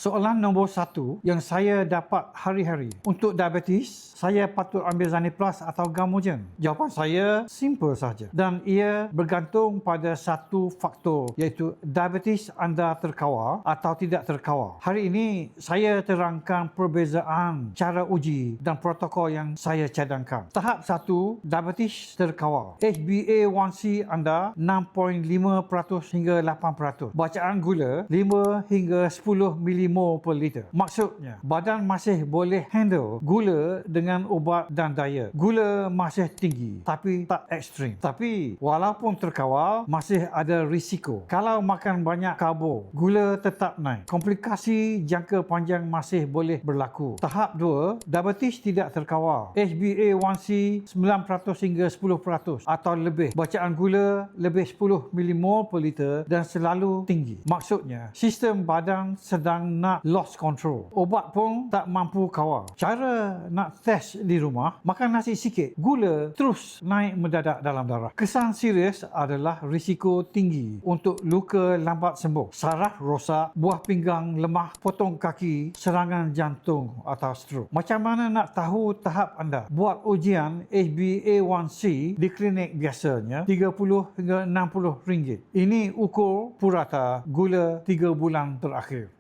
Soalan nombor 1 yang saya dapat hari-hari. Untuk diabetes, saya patut ambil Zaniplas atau Gamogen? Jawapan saya simple saja. Dan ia bergantung pada satu faktor, iaitu diabetes anda terkawal atau tidak terkawal. Hari ini, saya terangkan perbezaan cara uji dan protokol yang saya cadangkan. Tahap 1, diabetes terkawal. HbA1c anda 6.5% hingga 8%. Bacaan gula 5 hingga 10 milimol per liter. Maksudnya, badan masih boleh handle gula dengan ubat dan diet. Gula masih tinggi, tapi tak ekstrim. Tapi, walaupun terkawal, masih ada risiko. Kalau makan banyak karbo, gula tetap naik. Komplikasi jangka panjang masih boleh berlaku. Tahap 2, diabetes tidak terkawal. HbA1c 9% hingga 10% atau lebih. Bacaan gula lebih 10 milimol per liter dan selalu tinggi. Maksudnya, sistem badan sedang nak lost control. Ubat pun tak mampu kawal. Cara nak test di rumah, makan nasi sikit, gula terus naik mendadak dalam darah. Kesan serius adalah risiko tinggi untuk luka lambat sembuh, saraf rosak, buah pinggang lemah, potong kaki, serangan jantung atau stroke. Macam mana nak tahu tahap anda? Buat ujian HbA1c di klinik biasanya 30 hingga 60 ringgit. Ini ukur purata gula 3 bulan terakhir.